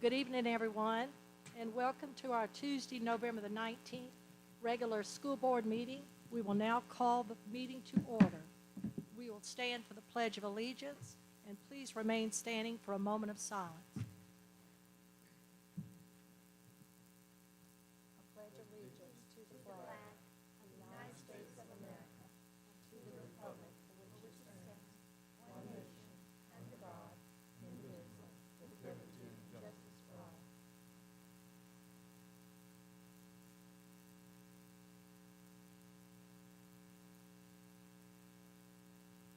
Good evening, everyone, and welcome to our Tuesday, November the 19th, regular school board meeting. We will now call the meeting to order. We will stand for the Pledge of Allegiance, and please remain standing for a moment of silence. I pledge allegiance to the flag of the United States of America and to the republic for which it stands, one nation, under God, indivisible, with liberty and justice for all.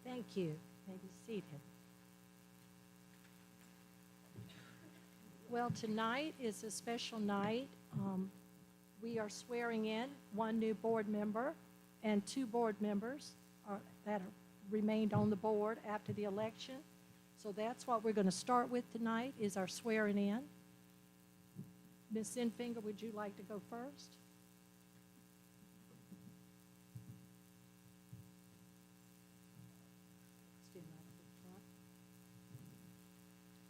Thank you. You may be seated. Well, tonight is a special night. We are swearing in one new board member and two board members that remained on the board after the election. So that's what we're going to start with tonight is our swearing in. Ms. Sinfinger, would you like to go first? Stand right up in front.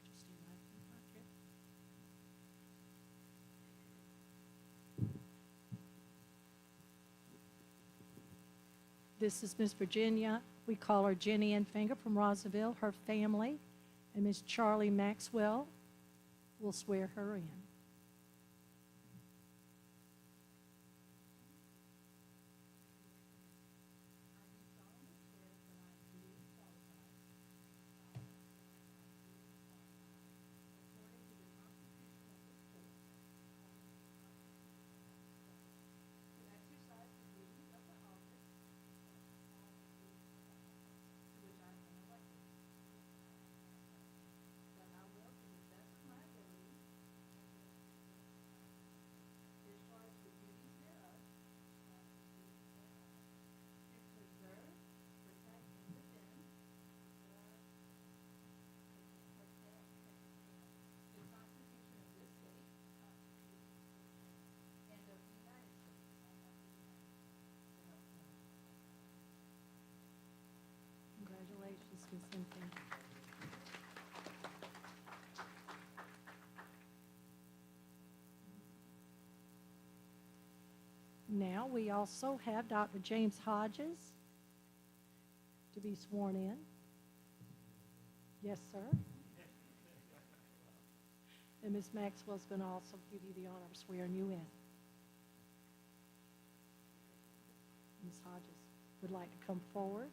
Just stand right up in front here. This is Miss Virginia. We call her Jenny Finger from Rossville, her family. And Miss Charlie Maxwell will swear her in. Congratulations, Ms. Cynthia. Now we also have Dr. James Hodges to be sworn in. Yes, sir. And Ms. Maxwell's going to also give you the honor of swearing you in. Ms. Hodges would like to come forward.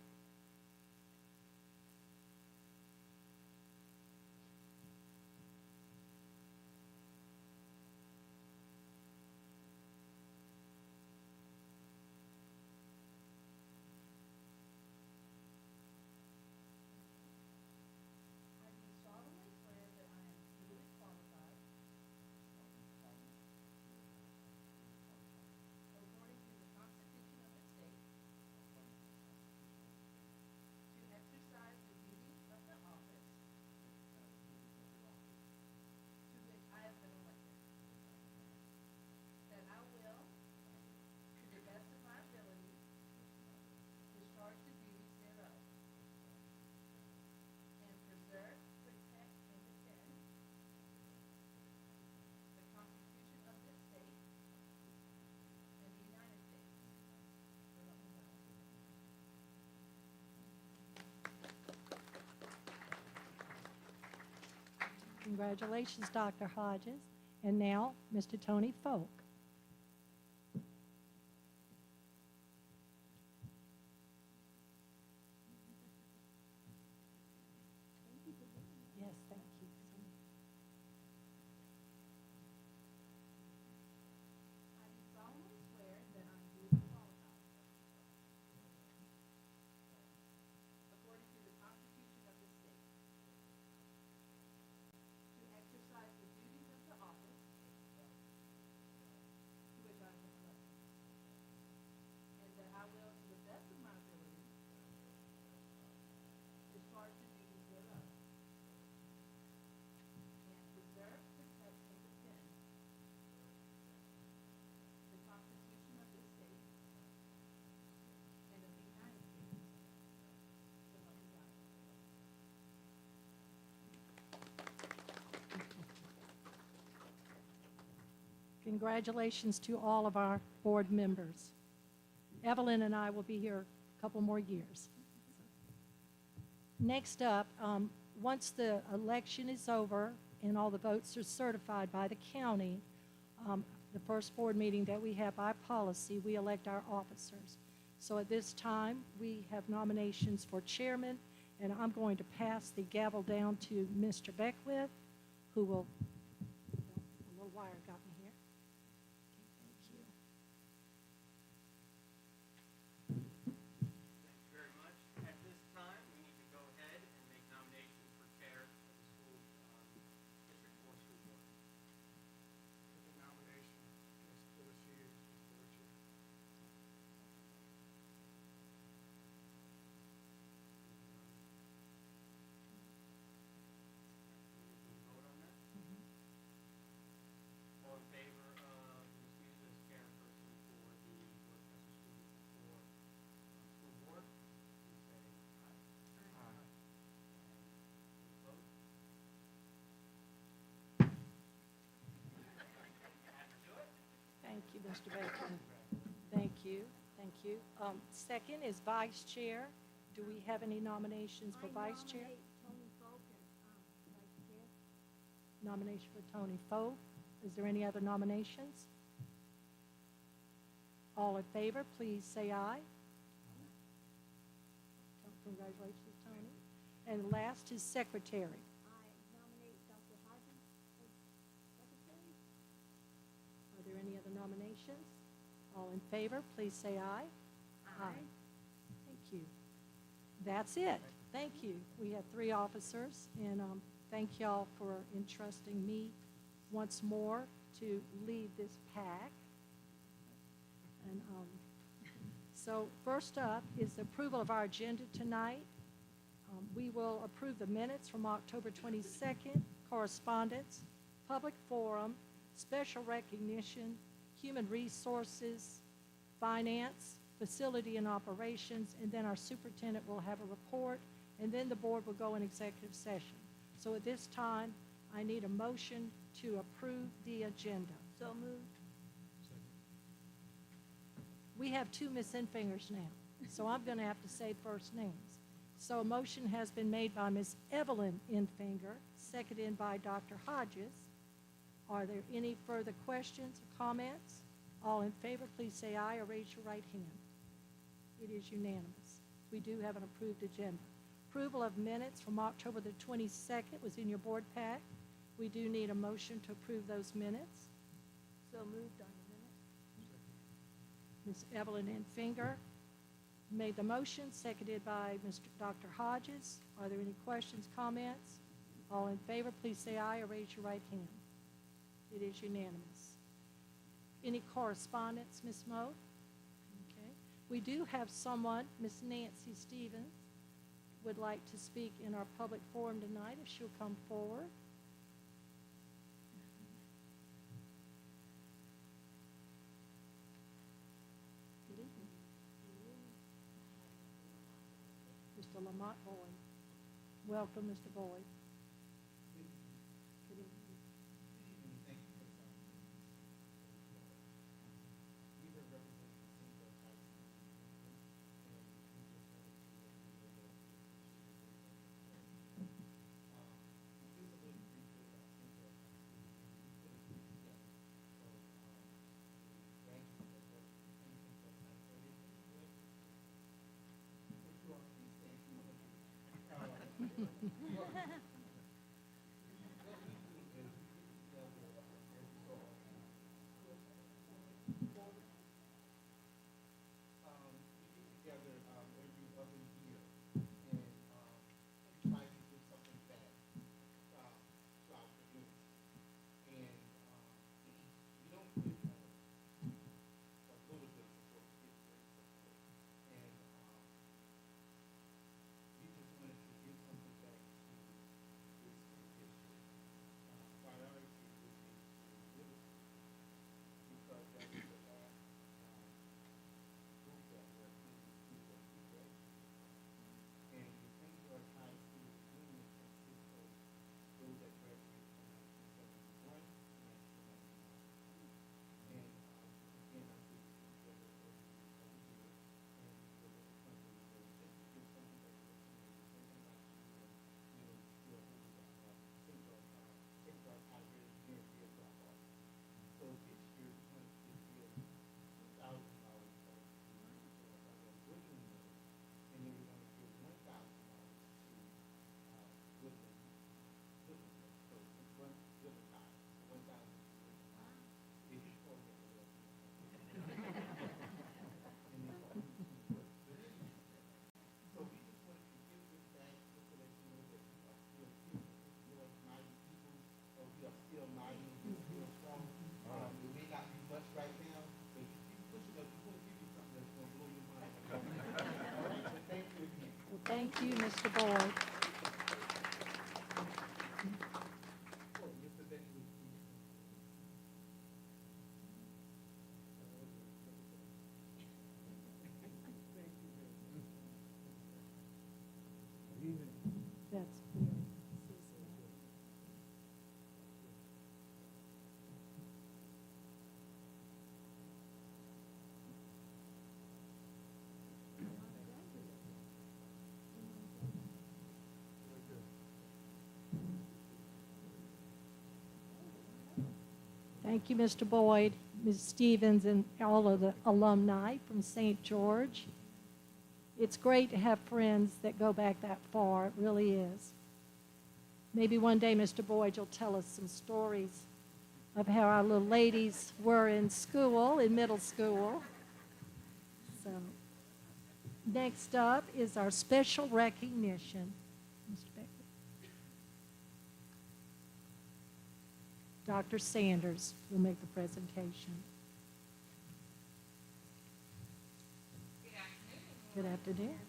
Congratulations, Dr. Hodges. And now, Mr. Tony Folk. Yes, thank you. I do solemnly swear that I am duly qualified, according to the Constitution of the state, to exercise the duties of the office Congratulations to all of our board members. Evelyn and I will be here a couple more years. Next up, once the election is over and all the votes are certified by the county, the first board meeting that we have by policy, we elect our officers. So at this time, we have nominations for chairman, and I'm going to pass the gavel down to Mr. Beckwith, who will, a little wire got me here. Okay, thank you. Thank you very much. At this time, we need to go ahead and make nominations for chair of the school, District 4 School Board. Take a nomination, Ms. Phyllis Hughes, as board chair. Can we vote on that? All in favor of Ms. Hughes as chairperson for the Dorchester School Board, please say aye. Aye. Any opposed? Had to do it? Thank you, Mr. Bacon. Thank you, thank you. Second is vice chair. Do we have any nominations for vice chair? I nominate Tony Folk as, vice chair. Nomination for Tony Foe. Is there any other nominations? All in favor, please say aye. Congratulations, Tony. And last is secretary. I nominate Dr. Hodges as secretary. Are there any other nominations? All in favor, please say aye. Aye. Thank you. That's it. Thank you. We have 3 officers, and thank y'all for entrusting me once more to lead this pack. And so first up is the approval of our agenda tonight. We will approve the minutes from October 22nd, correspondence, public forum, special recognition, human resources, finance, facility and operations, and then our superintendent will have a report, and then the board will go in executive session. So at this time, I need a motion to approve the agenda. So moved. We have 2 Miss Infingers now, so I'm going to have to say first names. So a motion has been made by Miss Evelyn Infinger, seconded by Dr. Hodges. Are there any further questions or comments? All in favor, please say aye or raise your right hand. It is unanimous. We do have an approved agenda. Approval of minutes from October the 22nd was in your board pack. We do need a motion to approve those minutes. So moved on the minute. Ms. Evelyn Infinger made the motion, seconded by Dr. Hodges. Are there any questions, comments? All in favor, please say aye or raise your right hand. It is unanimous. Any correspondence, Ms. Moe? Okay. We do have someone, Ms. Nancy Stevens, would like to speak in our public forum tonight, if she'll come forward. Good evening. Mr. Lamont Boyd. Welcome, Mr. Boyd. Good evening. Thank you, Mr. Boyd. That's very seasonal. Thank you, Mr. Boyd, Ms. Stevens, and all of the alumni from St. George. It's great to have friends that go back that far. It really is. Maybe one day, Mr. Boyd, you'll tell us some stories of how our little ladies were in school, in middle school. So, next up is our special recognition. Mr. Becker. Dr. Sanders will make the presentation. Good afternoon, everyone. Good afternoon.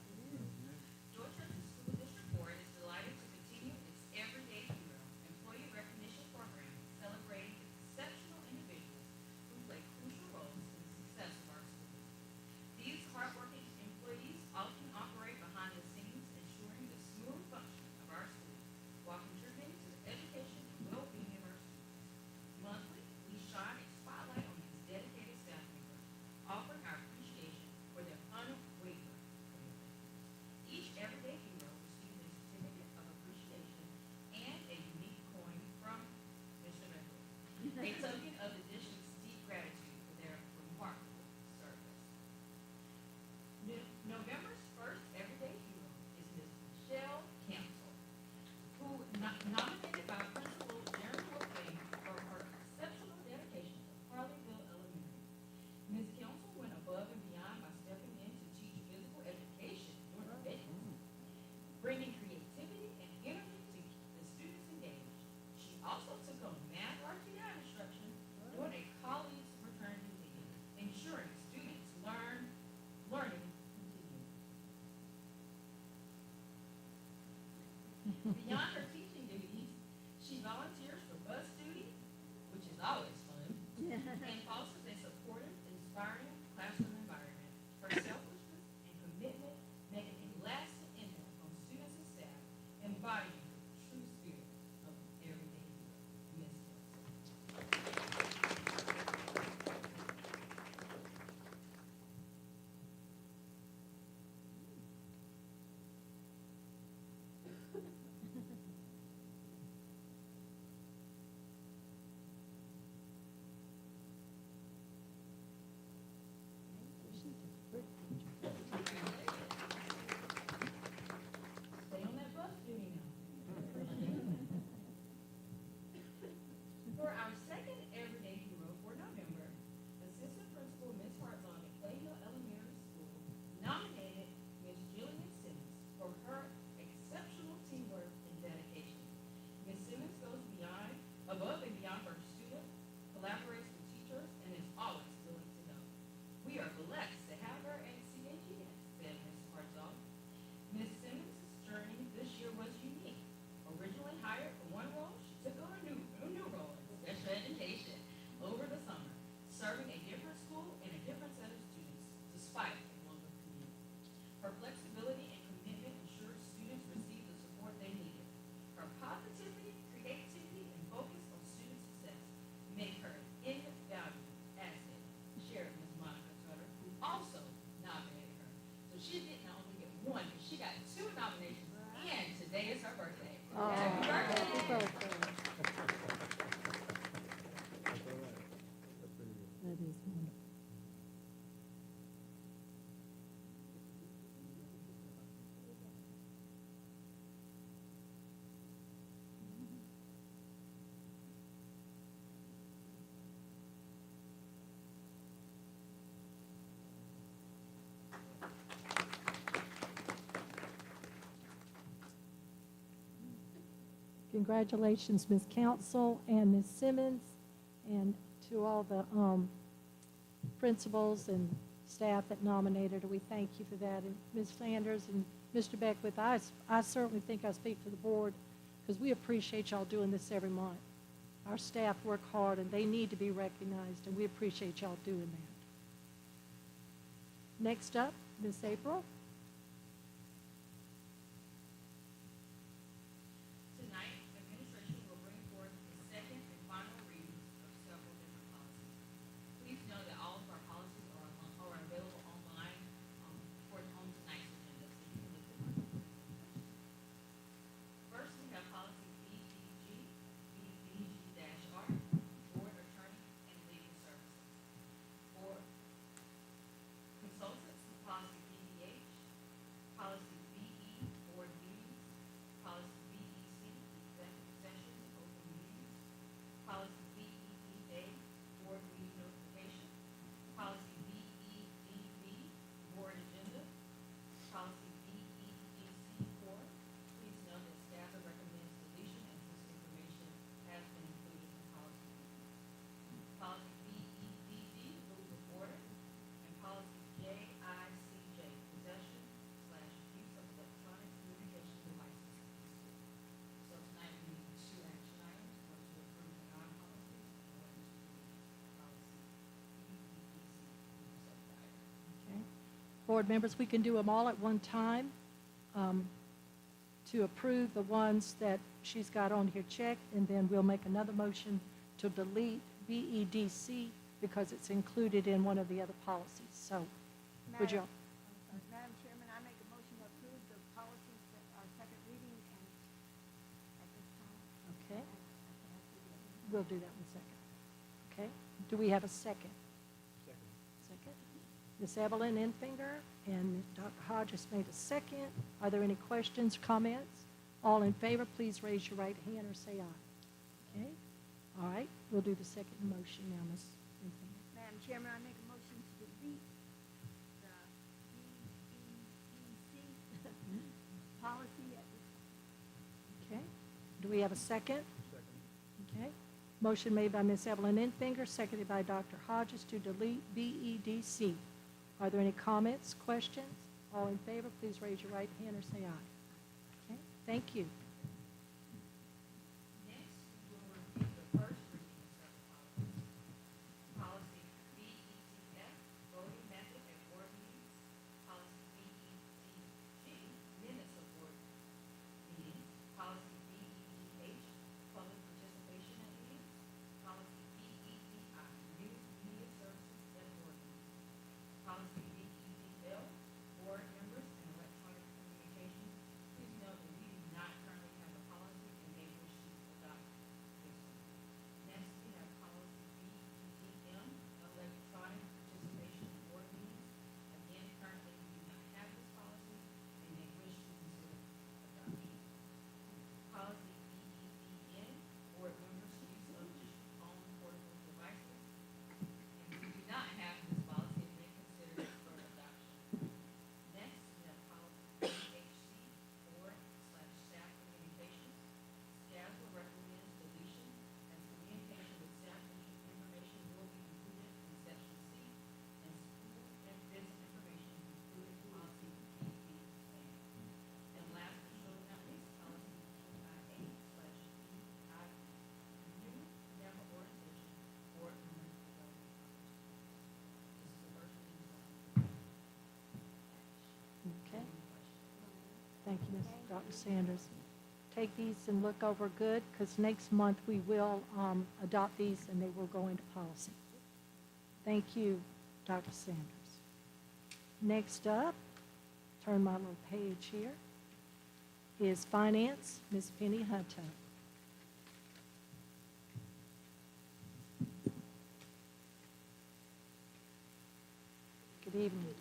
Georgia School District Board is delighted to continue its Everyday Hero employee recognition program, celebrating exceptional individuals who play crucial roles in the success of our schools. These hardworking employees often operate behind the scenes, ensuring the smooth functioning of our schools while contributing to the education and well-being of our students. Monthly, we shine a spotlight on these dedicated staff members, offering our appreciation for their unwavering commitment. Each Everyday Hero receives a certificate of appreciation and a unique coin from Mr. Becker, a token of the district's deep gratitude for their remarkable service. November's first Everyday Hero is Ms. Michelle Cancel, who nominated by Principal Jeremy O'Flynn for her exceptional dedication to Harleyville Elementary. Ms. Council went above and beyond by stepping in to teach physical education during the vacancy, bringing creativity and energy to keep the students engaged. She also took on math RTI instruction during a colleague's fraternity meeting, ensuring students learning continues. Beyond her teaching duties, she volunteers for bus duty, which is always fun, and fosters a supportive, inspiring classroom environment. Her selflessness and commitment make a lasting impact on students and staff, embodying the true spirit of everyday hero. Ms. Kelso. Stay on that bus duty now. For our second Everyday Hero for November, Assistant Principal Ms. Hartzog at Clayhill Elementary School nominated Ms. Jillian Simmons for her exceptional teamwork and dedication. Ms. Simmons goes above and beyond for her students, collaborates with teachers, and is always willing to help. We are blessed to have her at CAGS, said Ms. Hartzog. Ms. Simmons' journey this year was unique. Originally hired for one role, she took on a new role in special education over the summer, serving a different school and a different set of students, despite a global commute. Her flexibility and commitment ensured students received the support they needed. Her positivity, creativity, and focus on student success make her invaluable asset, shared Ms. Monica Sutter, who also nominated her. So she didn't only get one, but she got two nominations, and today is her birthday. Happy birthday! Happy birthday. That is wonderful. Congratulations, Ms. Council and Ms. Simmons, and to all the principals and staff that nominated her. We thank you for that. And Ms. Sanders and Mr. Beckwith, I certainly think I speak for the board, because we appreciate y'all doing this every month. Our staff work hard, and they need to be recognized, and we appreciate y'all doing that. Next up, Miss April. Tonight, administration will bring forth the second and final readings of several different policies. Please know that all of our policies are available online on tonight's agenda, so you can look them up. First, we have policy BDG-R, Board Attorney and Legal Services. For consultants, policy BDH, policy BE, Board Meetings, policy BEC, Executive Sessions, Open Meetings, policy BEDA, Board Meeting Notification, policy BEDB, Board Agenda, policy BEDC4. Please note that staff recommends deletion as this information has been included in policy. Policy BEDD, Rules of Order, and policy JICJ, Possession/Use of Electronic Communication Devices. So tonight we need two action items, one to approve the non-policies, and one to delete policy BEDC, use of the item. Okay. Board members, we can do them all at one time. To approve the ones that she's got on here checked, and then we'll make another motion to delete BEDC because it's included in one of the other policies. So, would you? Madam Chairman, I make a motion to approve the policies that are second reading and at this time. Okay, And I can ask you to- we'll do that in a second. Okay, do we have a second? Second. Ms. Evelyn Infinger and Dr. Hodges made a second. Are there any questions, comments? All in favor, please raise your right hand or say aye. Okay, all right, we'll do the second motion now, Ms. Infinger. Madam Chairman, I make a motion to delete the BEDC policy at this time. Okay, do we have a second? Okay, motion made by Ms. Evelyn Infinger, seconded by Dr. Hodges to delete BEDC. Are there any comments, questions? All in favor, please raise your right hand or say aye. Okay, thank you. Next, we will review the first reading of several policies. Policy BETF, voting method at board meetings. Policy BETG, minutes of board meetings. Policy BETH, public participation at meetings. Policy BETI, news media services at board meetings. Policy BEDL, board members and electronic communications. Please note that we do not currently have a policy and may wish to adopt this one. Next, we have policy BEDM, electronic participation in board meetings. Again, currently we do not have this policy and may wish to consider adoption. Policy BEDN, board members' use of district-owned portable devices. And we do not have this policy and may consider it for adoption. Next, we have policy BHC/staff communications. Staff will recommend deletion as communication with staff information will be included in section C and school and business information included in policy BB. And last but surely not least, policy BIA/BI, new member orientation, board member development. This is the first reading. Okay, thank you, Ms. Dr. Sanders. Take these and look over good, because next month we will adopt these and they will go into policy. Thank you, Dr. Sanders. Next up, turn my little page here, is Finance, Ms. Penny Hunter. Good evening.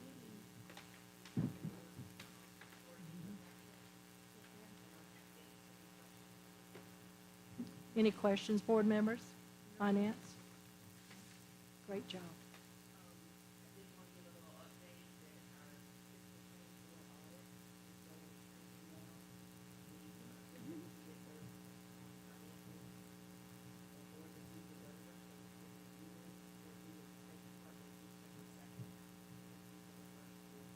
Any questions, board members? Finance? Great job. I did want to give a little update that our fiscal 24 audit is going extremely well. We did get the financial board received the letter from the fiscal year. Their due is taking part on December 2nd. This is the first year.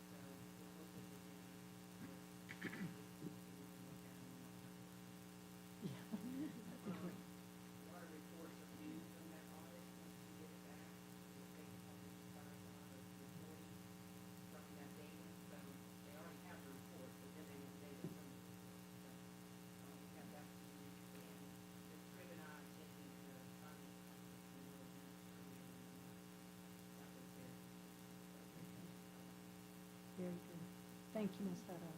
So we're hoping Thank you, Ms. Hutto.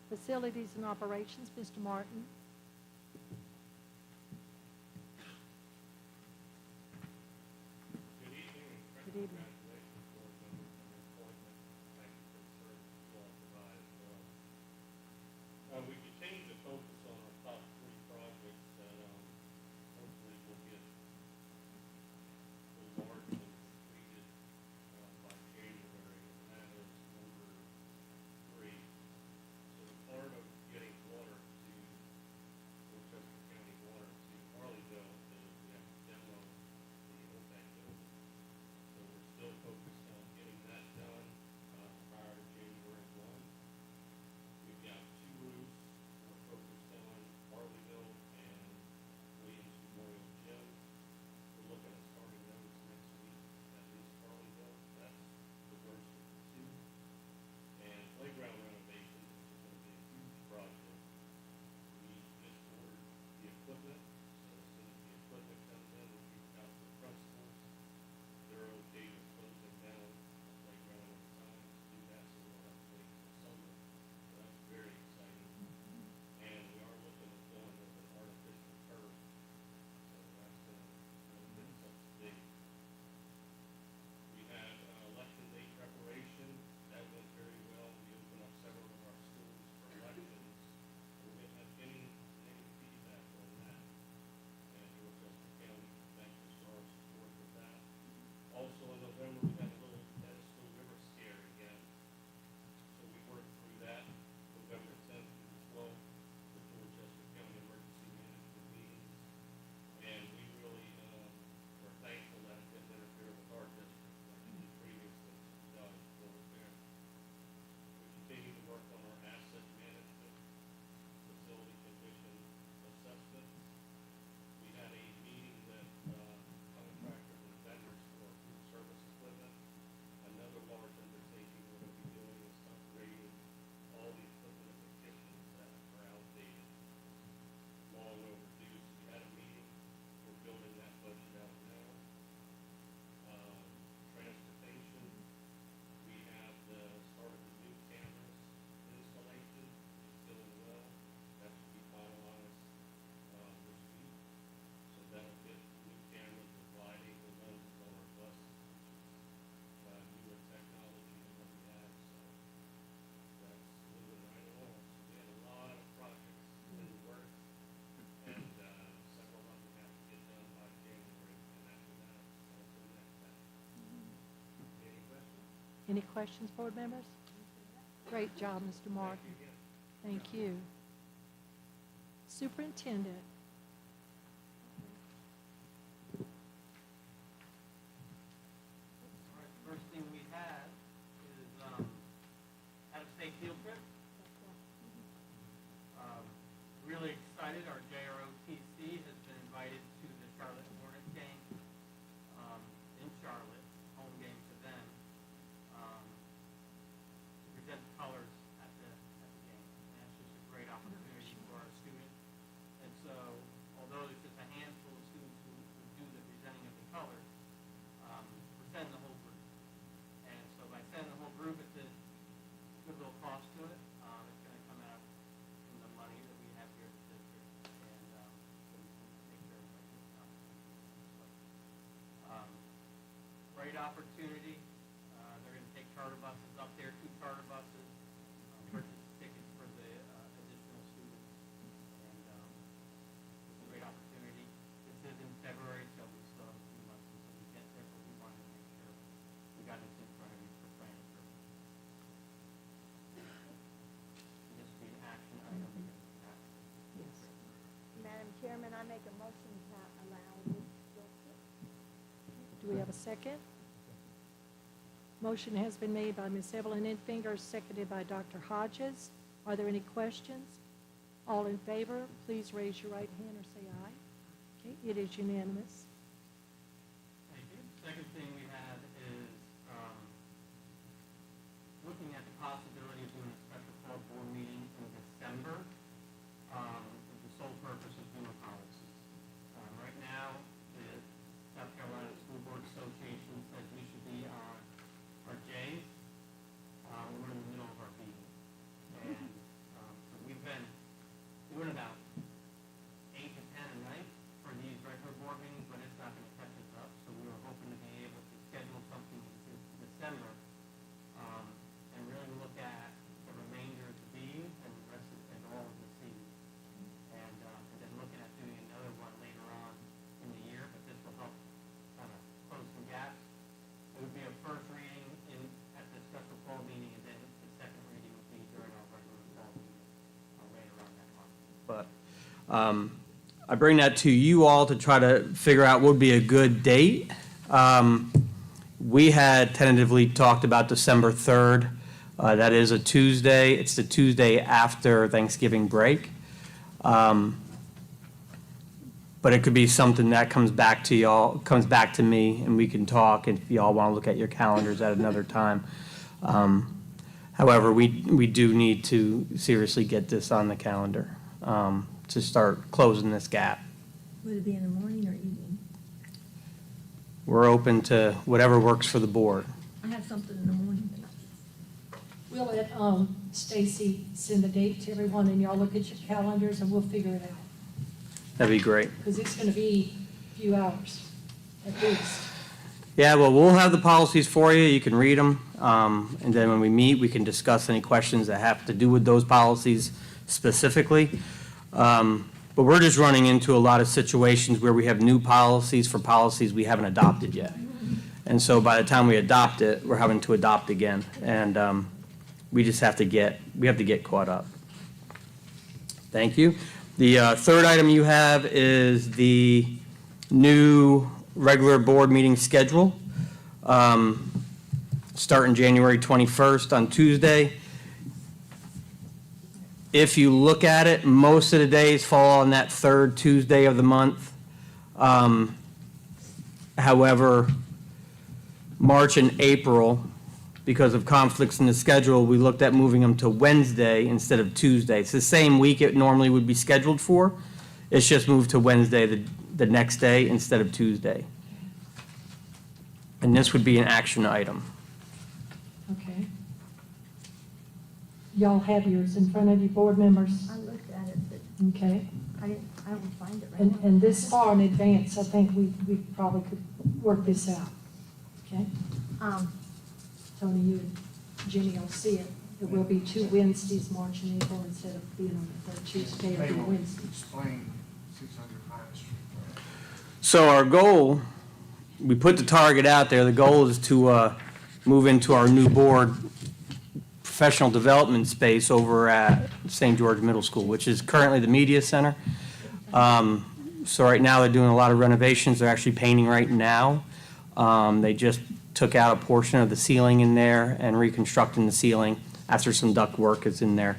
Facilities and Operations, Mr. Martin. Good evening. Good evening. Congratulations, board members, on your appointment. Thank you for the service you all provide as well. We continue to focus on our top three projects that hopefully will get largely completed by January, and that is number three. So part of getting water to Dorchester County water to Harleyville is we have to demo the OPEC building. So we're still focused on getting that done prior to January 1. We've got two roofs we're focused on, Harleyville and Williams Memorial Gym. We're looking at starting those next week, at least Harleyville. That's the worst of the two. And playground renovations, which is going to be a huge project. We just ordered the equipment, so as soon as the equipment comes in, we'll reach out to the principals. They're okay with closing down the playground at the time to do that, so we don't have to wait till summer. So that's very exciting. And we are looking at going with an artificial turf, so that's going to really get us up to date. We had election day preparation. That went very well. We opened up several of our schools for elections. We didn't have any negative feedback on that. And Dorchester County thanks us for our support with that. Also in November, we had a little pedestal river scare again. So we worked through that November 10th through the 12th with Dorchester County Emergency Management meetings. And we really were thankful that it didn't interfere with our district like it did previously. We dodged a bullet there. We continue to work on our asset management, facility condition assessment. We had a meeting with contractors and vendors for food service equipment. Another large undertaking we're going to be doing is upgrading all the equipment in the kitchens that are outdated. Long overdue. So we had a meeting. We're building that budget out now. Transportation. We have the start of the new cameras installation, which is going well. That should be finalized this week. So that'll get new cameras with lighting and lenses on our buses, which is newer technology than what we had. So that's moving right along. So we had a lot of projects in the works, and several of them have to get done by January, and after that, on to the next batch. Any questions? Any questions, board members? Great job, Mr. Martin. Thank you again. Thank you. Superintendent. All right, first thing we have is out-of-state field trip. Really excited, our JROTC has been invited to the Charlotte Hornets game in Charlotte, home game for them, to present the colors at the game. And that's just a great opportunity for our students. And so, although there's just a handful of students who do the presenting of the colors, we're sending the whole group. And so by sending the whole group, it's a good little cost to it. It's going to come out from the money that we have here at the district, and so we can make sure everybody gets an opportunity. Great opportunity. They're going to take charter buses up there, 2 charter buses, purchase tickets for the additional students, and it's a great opportunity. This is in February, so we still have a few months until we get there, but we wanted to make sure we got this in front of you for planning purposes. This will be an action item because it's not. Yes. Madam Chairman, I make a motion to allow this field trip. Do we have a second? Motion has been made by Ms. Evelyn Infinger, seconded by Dr. Hodges. Are there any questions? All in favor, please raise your right hand or say aye. Okay, it is unanimous. Thank you. Second thing we have is looking at the possibility of doing a special call board meeting in December with the sole purpose of doing policies. Right now, the South Carolina School Board Association says we should be on our J's. We're in the middle of I bring that to you all to try to figure out what would be a good date. We had tentatively talked about December 3rd. That is a Tuesday. It's the Tuesday after Thanksgiving break. But it could be something that comes back to y'all, comes back to me, and we can talk if y'all want to look at your calendars at another time. However, we do need to seriously get this on the calendar to start closing this gap. Would it be in the morning or evening? We're open to whatever works for the board. I have something in the morning. We'll let Stacy send the date to everyone, and y'all look at your calendars, and we'll figure it out. That'd be great. Because it's going to be a few hours at least. Yeah, well, we'll have the policies for you. You can read them. And then when we meet, we can discuss any questions that have to do with those policies specifically. But we're just running into a lot of situations where we have new policies for policies we haven't adopted yet. And so by the time we adopt it, we're having to adopt again. And we just have to get caught up. Thank you. The third item you have is the new regular board meeting schedule, starting January 21st on Tuesday. If you look at it, most of the days fall on that third Tuesday of the month. However, March and April, because of conflicts in the schedule, we looked at moving them to Wednesday instead of Tuesday. It's the same week it normally would be scheduled for. It's just moved to Wednesday the next day instead of Tuesday. And this would be an action item. Okay. Y'all have yours in front of you, board members? I looked at it, but Okay. I will find it right now. And this far in advance, I think we probably could work this out. Okay? Tony, you and Jenny will see it. It will be 2 Wednesdays, March and April, instead of being on the third Tuesday, it'll be May will Wednesday. explain 600 Pine Street. So our goal, we put the target out there. The goal is to move into our new board professional development space over at St. George Middle School, which is currently the media center. So right now they're doing a lot of renovations. They're actually painting right now. They just took out a portion of the ceiling in there and reconstructing the ceiling after some duct work is in there.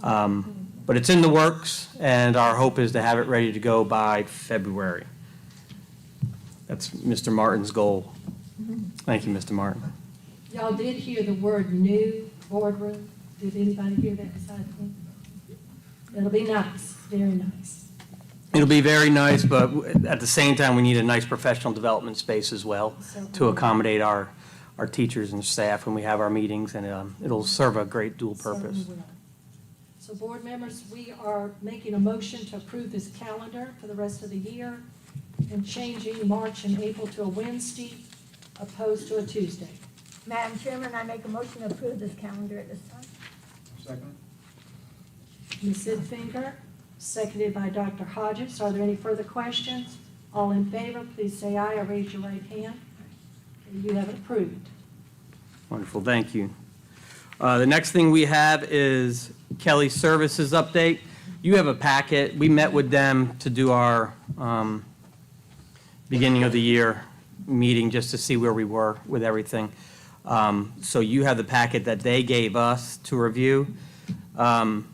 But it's in the works, and our hope is to have it ready to go by February. That's Mr. Martin's goal. Thank you, Mr. Martin. Y'all did hear the word new boardroom. Did anybody hear that besides me? It'll be nice, very nice. It'll be very nice, but at the same time, we need a nice professional development space as well to accommodate our teachers and staff when we have our meetings, and it'll serve a great dual purpose. Certainly will. So board members, we are making a motion to approve this calendar for the rest of the year and changing March and April to a Wednesday opposed to a Tuesday. Madam Chairman, I make a motion to approve this calendar at this time. Second? Ms. Zidfinger, seconded by Dr. Hodges. Are there any further questions? All in favor, please say aye or raise your right hand. Okay, you have it approved. Wonderful, thank you. The next thing we have is Kelly Services update. You have a packet. We met with them to do our beginning of the year meeting just to see where we were with everything. So you have the packet that they gave us to review. And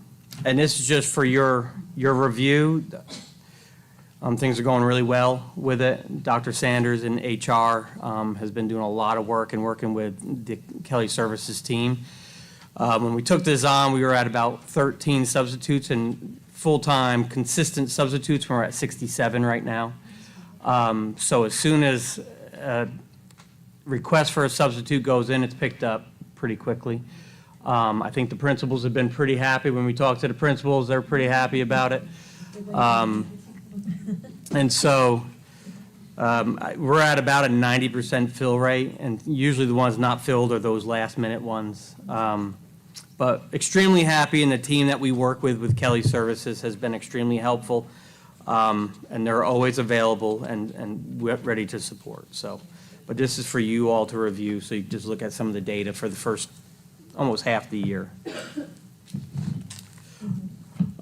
this is just for your review. Things are going really well with it. Dr. Sanders in HR has been doing a lot of work and working with the Kelly Services team. When we took this on, we were at about 13 substitutes, and full-time consistent substitutes, we're at 67 right now. So as soon as a request for a substitute goes in, it's picked up pretty quickly. I think the principals have been pretty happy. When we talk to the principals, they're pretty happy about it. And so we're at about a 90% fill rate, and usually the ones not filled are those last-minute ones. But extremely happy, and the team that we work with Kelly Services has been extremely helpful, and they're always available and ready to support. So, but this is for you all to review, so you can just look at some of the data for the first almost half the year.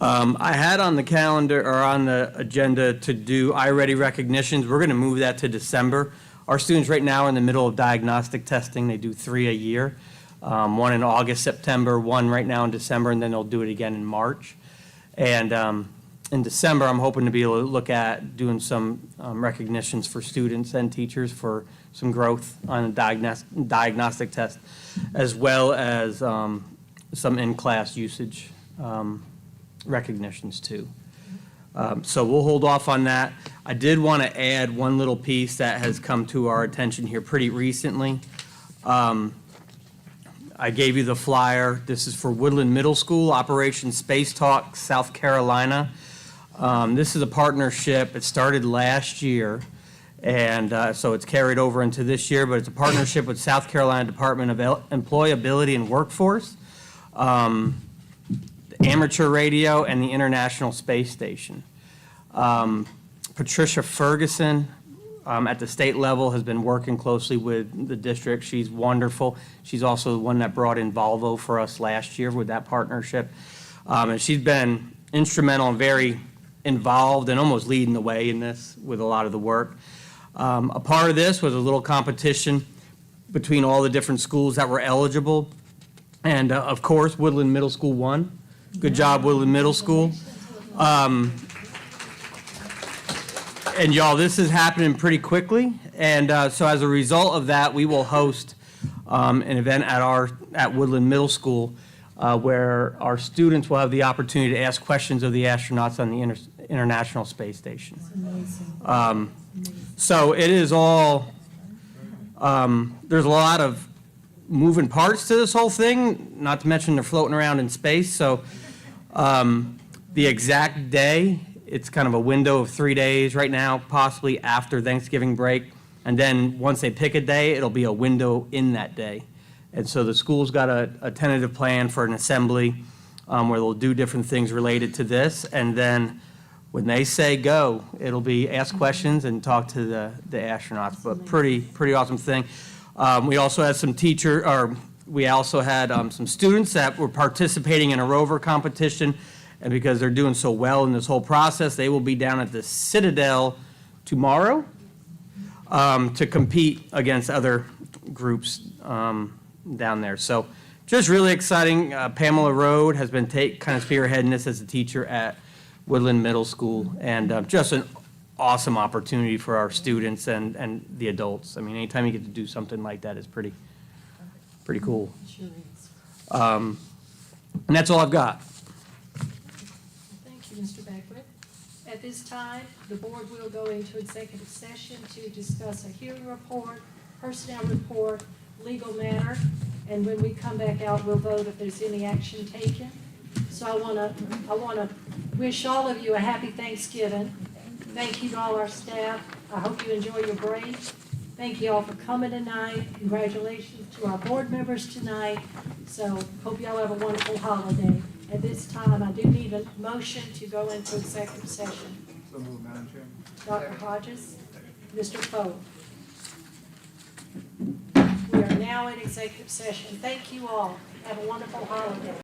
I had on the calendar, or on the agenda, to do iReady recognitions. We're going to move that to December. Our students right now are in the middle of diagnostic testing. They do 3 a year, one in August, September, one right now in December, and then they'll do it again in March. And in December, I'm hoping to be able to look at doing some recognitions for students and teachers for some growth on a diagnostic test, as well as some in-class usage recognitions too. So we'll hold off on that. I did want to add one little piece that has come to our attention here pretty recently. I gave you the flyer. This is for Woodland Middle School, Operation Space Talk, South Carolina. This is a partnership. It started last year, and so it's carried over into this year, but it's a partnership with South Carolina Department of Employability and Workforce, Amateur Radio, and the International Space Station. Patricia Ferguson at the state level has been working closely with the district. She's wonderful. She's also the one that brought in Volvo for us last year with that partnership. And she's been instrumental and very involved and almost leading the way in this with a lot of the work. A part of this was a little competition between all the different schools that were eligible. And of course, Woodland Middle School won. Good job, Woodland Middle School. And y'all, this is happening pretty quickly. And so as a result of that, we will host an event at Woodland Middle School where our students will have the opportunity to ask questions of the astronauts on the International Space Station. So it is all, there's a lot of moving parts to this whole thing, not to mention they're floating around in space. So the exact day, it's kind of a window of 3 days right now, possibly after Thanksgiving break. And then once they pick a day, it'll be a window in that day. And so the school's got a tentative plan for an assembly where they'll do different things related to this. And then when they say go, it'll be ask questions and talk to the astronauts. But pretty awesome thing. We also had some some students that were participating in a rover competition. And because they're doing so well in this whole process, they will be down at the Citadel tomorrow to compete against other groups down there. So just really exciting. Pamela Rode has been kind of spearheading this as a teacher at Woodland Middle School, and just an awesome opportunity for our students and the adults. I mean, anytime you get to do something like that is pretty cool. And that's all I've got. Thank you, Mr. Beckwith. At this time, the board will go into executive session to discuss a hearing report, personnel report, legal matter, and when we come back out, we'll vote if there's any action taken. So I wanna wish all of you a happy Thanksgiving. Thank you to all our staff. I hope you enjoy your break. Thank you all for coming tonight. Congratulations to our board members tonight. So hope y'all have a wonderful holiday. At this time, I do need a motion to go into executive session. So moved, Madam Chair. Dr. Hodges, Mr. Poe. We are now in executive session. Thank you all. Have a wonderful holiday.